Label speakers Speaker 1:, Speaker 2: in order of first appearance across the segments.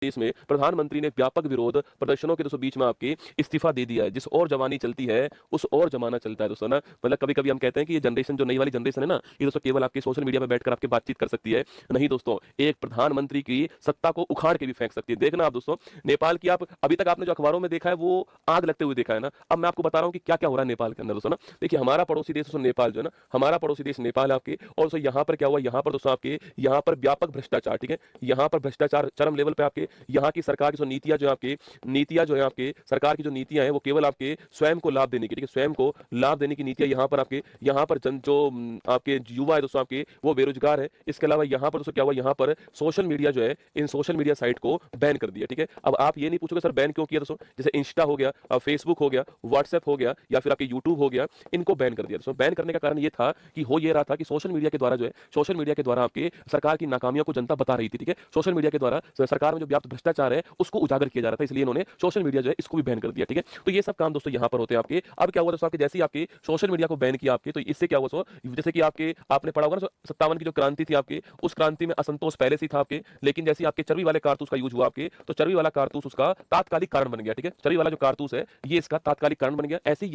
Speaker 1: देश में प्रधानमंत्री ने व्यापक विरोध प्रदर्शनों के दोस्तों बीच में आपके इस्तीफा दे दिया है। जिस और जवानी चलती है उस और जमाना चलता है दोस्तों ना। मतलब कभी कभी हम कहते हैं कि ये जनरेशन, जो नई वाली जनरेशन है ना, ये दोस्तों केवल आपके सोशल मीडिया पे बैठकर आपके बातचीत कर सकती है। नहीं दोस्तों, एक प्रधानमंत्री की सत्ता को उखाड़ के भी फेंक सकती है। देखना आप दोस्तों, नेपाल की आप अभी तक आपने जो अखबारों में देखा है वो आग लगते हुए देखा है ना। अब मैं आपको बता रहा हूँ कि क्या क्या हो रहा है नेपाल के अंदर दोस्तों ना। देखिए, हमारा पड़ोसी देश दोस्तों नेपाल जो है ना, हमारा पड़ोसी देश नेपाल आपके, और दोस्तों यहाँ पर क्या हुआ, यहाँ पर दोस्तों आपके यहाँ पर व्यापक भ्रष्टाचार, ठीक है, यहाँ पर भ्रष्टाचार चरम लेवल पे आपके, यहाँ की सरकार की जो नीतियां जो आपके नीतियां जो है आपके सरकार की जो नीतियां हैं वो केवल आपके स्वयं को लाभ देने की, ठीक है, स्वयं को लाभ देने की नीतियां यहाँ पर आपके, यहाँ पर जन जो आपके युवा है दोस्तों आपके वो बेरोजगार है। इसके अलावा यहाँ पर दोस्तों क्या हुआ, यहाँ पर सोशल मीडिया जो है, इन सोशल मीडिया साइट को बैन कर दिया, ठीक है। अब आप ये नहीं पूछोगे सर बैन क्यों किया दोस्तों, जैसे इंस्टा हो गया, फेसबुक हो गया, व्हाट्सएप हो गया, या फिर आपके यूट्यूब हो गया, इनको बैन कर दिया दोस्तों। बैन करने का कारण ये था कि हो ये रहा था कि सोशल मीडिया के द्वारा जो है, सोशल मीडिया के द्वारा आपके सरकार की नाकामियों को जनता बता रही थी, ठीक है। सोशल मीडिया के द्वारा सरकार में जो व्याप्त भ्रष्टाचार है उसको उजागर किया जा रहा था, इसलिए इन्होंने सोशल मीडिया जो है इसको भी बैन कर दिया, ठीक है। तो ये सब काम दोस्तों यहाँ पर होते हैं आपके। अब क्या हुआ दोस्तों, आपके जैसे ही आपके सोशल मीडिया को बैन किया आपके, तो इससे क्या हुआ दोस्तों, जैसे कि आपके आपने पढ़ा होगा ना 57 की जो क्रांति थी आपके, उस क्रांति में असंतोष पहले से था आपके, लेकिन जैसे आपके चर्बी वाले कारतूस का यूज हुआ आपके, तो चर्बी वाला कारतूस उसका तात्कालिक कारण बन गया, ठीक है। चर्बी वाला जो कारतूस है ये इसका तात्कालिक कारण बन गया। ऐसे ही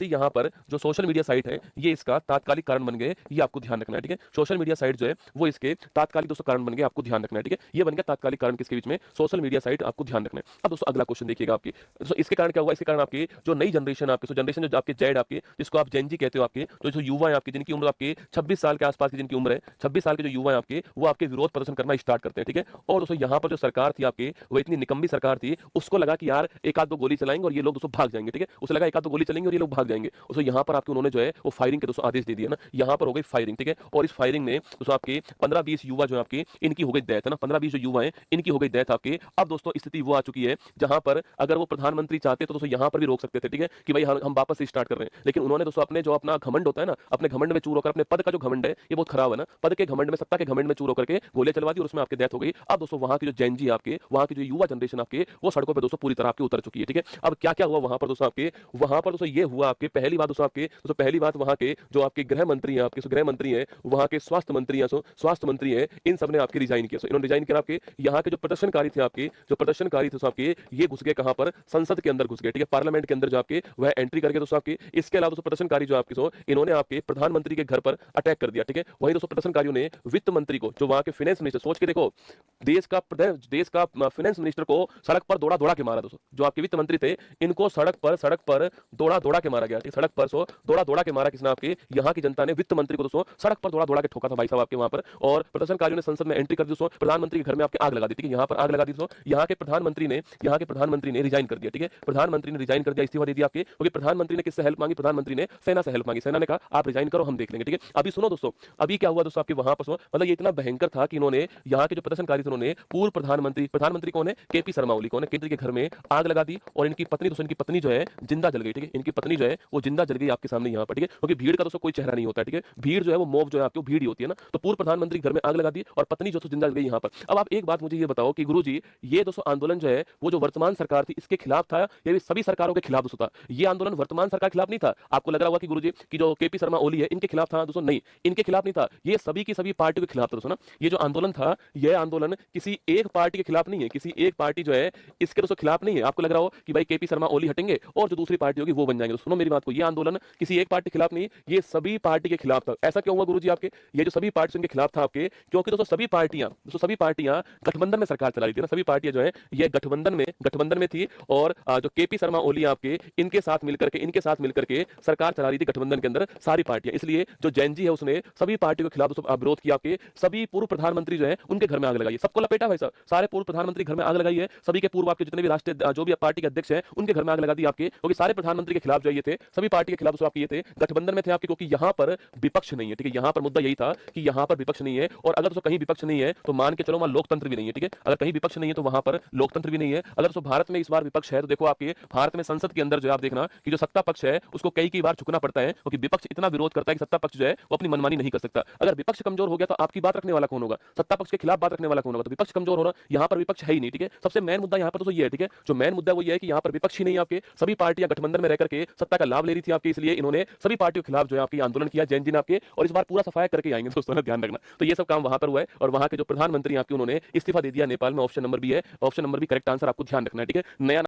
Speaker 1: यहाँ पर जो सोशल मीडिया साइट है ये इसका तात्कालिक कारण बन गए, ये आपको ध्यान रखना है, ठीक है। सोशल मीडिया साइट जो है वो इसके तात्कालिक दोस्तों कारण बन गए, आपको ध्यान रखना है, ठीक है। ये बन गया तात्कालिक कारण किसके बीच में, सोशल मीडिया साइट, आपको ध्यान रखना है। अब दोस्तों अगला क्वेश्चन देखिएगा आपकी, दोस्तों इसके कारण क्या हुआ, इसके कारण आपकी जो नई जनरेशन आपकी, जनरेशन जो आपके जेड आपके, जिसको आप जेन जी कहते हो आपके, जो युवा है आपके, जिनकी उम्र आपके 26 साल के आसपास की जिनकी उम्र है, 26 साल के जो युवा है आपके, वो आपके विरोध प्रदर्शन करना स्टार्ट करते हैं, ठीक है। और दोस्तों यहाँ पर जो सरकार थी आपकी वो इतनी निकम्मी सरकार थी, उसको लगा कि यार एक आध दो गोली चलाएंगे और ये लोग दोस्तों भाग जाएंगे, ठीक है। उसे लगा एक आध दो गोली चलेंगे और ये लोग भाग जाएंगे। दोस्तों यहाँ पर आपके उन्होंने जो है वो फायरिंग के दोस्तों आदेश दे दिया ना, यहाँ पर हो गई फायरिंग, ठीक है। और इस फायरिंग में दोस्तों आपके 15-20 युवा जो आपके इनकी हो गई डेथ है ना, 15-20 जो युवा हैं इनकी हो गई डेथ आपके। अब दोस्तों स्थिति वो आ चुकी है जहां पर अगर वो प्रधानमंत्री चाहते तो दोस्तों यहाँ पर भी रोक सकते थे, ठीक है, कि भाई हम वापस से स्टार्ट कर रहे हैं। लेकिन उन्होंने दोस्तों अपने जो अपना घमंड होता है ना, अपने घमंड में चूर होकर, अपने पद का जो घमंड है ये बहुत खराब है ना, पद के घमंड में, सत्ता के घमंड में चूर होकर के गोलियां चलवा दी और उसमें आपकी डेथ हो गई। अब दोस्तों वहां की जो जेन जी आपके, वहां की जो युवा जनरेशन आपके वो सड़कों पर दोस्तों पूरी तरह आपकी उतर चुकी है, ठीक है। अब क्या क्या हुआ वहां पर दोस्तों आपके, वहां पर दोस्तों ये हुआ आपके, पहली बात दोस्तों आपके, दोस्तों पहली बात वहां के जो आपके गृह मंत्री हैं आपके, गृह मंत्री हैं, वहां के स्वास्थ्य मंत्री हैं, स्वास्थ्य मंत्री हैं, इन सब ने आपके रिजाइन किया। इन्होंने रिजाइन किया आपके, यहाँ के जो प्रदर्शनकारी थे आपके, जो प्रदर्शनकारी थे आपके, ये घुस गए कहां पर, संसद के अंदर घुस गए, ठीक है, पार्लियामेंट के अंदर जो आपके वह एंट्री करके दोस्तों आपके। इसके अलावा दोस्तों प्रदर्शनकारी जो आपके इन्होंने आपके प्रधानमंत्री के घर पर अटैक कर दिया, ठीक है। वहीं दोस्तों प्रदर्शनकारियों ने वित्त मंत्री को, जो वहां के फाइनेंस मिनिस्टर, सोच के देखो, देश का फाइनेंस मिनिस्टर को सड़क पर दौड़ा दौड़ा के मारा दोस्तों। जो आपके वित्त मंत्री थे इनको सड़क पर दौड़ा दौड़ा के मारा गया, ठीक, सड़क पर दौड़ा दौड़ा के मारा किसने, आपके यहाँ की जनता ने वित्त मंत्री को दोस्तों सड़क पर दौड़ा दौड़ा के ठोका था भाई साहब आपके वहां पर। और प्रदर्शनकारियों ने संसद में एंट्री कर दी दोस्तों, प्रधानमंत्री के घर में आपके आग लगा दी, ठीक है, यहाँ पर आग लगा दी दोस्तों। यहाँ के प्रधानमंत्री ने रिजाइन कर दिया, ठीक है, प्रधानमंत्री ने रिजाइन कर दिया, इस्तीफा दे दिया आपके, क्योंकि प्रधानमंत्री ने किससे हेल्प मांगी, प्रधानमंत्री ने सेना से हेल्प मांगी। सेना ने कहा आप रिजाइन करो हम देख लेंगे, ठीक है। अभी सुनो दोस्तों, अभी क्या हुआ दोस्तों आपके वहां पर, मतलब ये इतना भयंकर था कि इन्होंने यहाँ के जो प्रदर्शनकारी थे उन्होंने पूर्व प्रधानमंत्री कौन है, केपी शर्मा ओली कौन है, केंद्र के घर में आग लगा दी और इनकी पत्नी दोस्तों, इनकी पत्नी जो है जिंदा जल गई, ठीक है, इनकी पत्नी जो है वो जिंदा जल गई आपके सामने यहाँ पर, ठीक है, क्योंकि भीड़ का दोस्तों कोई चेहरा नहीं होता, ठीक है, भीड़ जो है वो मॉब जो है आपकी भीड़ ही होती है ना। तो पूर्व प्रधानमंत्री घर में आग लगा दी और पत्नी जो जिंदा जल गई यहाँ पर। अब आप एक बात मुझे ये बताओ कि गुरुजी ये दोस्तों आंदोलन जो है वो जो वर्तमान सरकार थी इसके खिलाफ था या भी सभी सरकारों के खिलाफ दोस्तों था? ये आंदोलन वर्तमान सरकार के खिलाफ नहीं था। आपको लग रहा होगा कि गुरुजी की जो केपी शर्मा ओली है इनके खिलाफ था दोस्तों, नहीं, इनके खिलाफ नहीं था, ये सभी की सभी पार्टियों के खिलाफ था दोस्तों ना। ये जो आंदोलन था यह आंदोलन किसी एक पार्टी के खिलाफ नहीं है, किसी एक पार्टी जो है इसके दोस्तों खिलाफ नहीं है। आपको लग रहा हो कि भाई केपी शर्मा ओली हटेंगे और जो दूसरी पार्टी होगी वो बन जाएंगे, सुनो मेरी बात को, ये आंदोलन किसी एक पार्टी के खिलाफ नहीं, ये सभी पार्टी के खिलाफ था। ऐसा क्यों हुआ गुरुजी आपके, ये जो सभी पार्टी उनके खिलाफ था आपके, क्योंकि दोस्तों सभी पार्टियां गठबंधन में सरकार चला रही थी ना, सभी पार्टियां जो है ये गठबंधन में थी और जो केपी शर्मा ओली आपके इनके साथ मिलकर के सरकार चला रही थी गठबंधन के अंदर सारी पार्टियां। इसलिए जो जैन जी है उसने सभी पार्टियों के खिलाफ दोस्तों विरोध किया आपके, सभी पूर्व प्रधानमंत्री जो है उनके घर में आग लगाई, सबको लपेटा भाई साहब, सारे पूर्व प्रधानमंत्री घर में आग लगाई है, सभी के पूर्व आपके जितने भी राष्ट्रीय जो भी पार्टी के अध्यक्ष हैं उनके घर में आग लगा दी आपके, क्योंकि सारे प्रधानमंत्री के खिलाफ जो ये थे, सभी पार्टी के खिलाफ दोस्तों आपके ये थे, गठबंधन में थे आपके, क्योंकि यहाँ पर विपक्ष नहीं है, ठीक है, यहाँ पर मुद्दा यही था कि यहाँ पर विपक्ष नहीं है। और अगर दोस्तों कहीं विपक्ष नहीं है तो मान के चलो वहां लोकतंत्र भी नहीं है, ठीक है, अगर कहीं विपक्ष नहीं है तो वहां पर लोकतंत्र भी नहीं है। अगर दोस्तों भारत में इस बार विपक्ष है तो देखो आपके भारत में संसद के अंदर जो आप देखना कि जो सत्ता पक्ष है उसको कई बार झुकना पड़ता है, क्योंकि विपक्ष इतना विरोध करता है कि सत्ता पक्ष जो है वो अपनी मनमानी नहीं कर सकता। अगर विपक्ष कमजोर हो गया तो आपकी बात रखने वाला कौन होगा, सत्ता पक्ष के खिलाफ बात रखने वाला कौन होगा, तो विपक्ष कमजोर होना, यहाँ पर विपक्ष है ही नहीं, ठीक है। सबसे मेन मुद्दा यहाँ पर तो ये है, ठीक है, जो मेन मुद्दा वो ये है कि यहाँ पर विपक्ष ही नहीं आपके, सभी पार्टियां गठबंधन में रहकर के सत्ता का लाभ ले रही थी आपके, इसलिए इन्होंने सभी पार्टियों के खिलाफ जो है आपकी आंदोलन किया जैन जी ने आपके, और इस बार पूरा सफाया करके आएंगे दोस्तों, ध्यान रखना। तो ये सब काम वहां पर हुआ है और वहां के जो प्रधानमंत्री आपके उन्होंने इस्तीफा दे दिया नेपाल में ऑप्शन नंबर बी है, option number B correct answer, आपको ध्यान रखना है, ठीक है। नया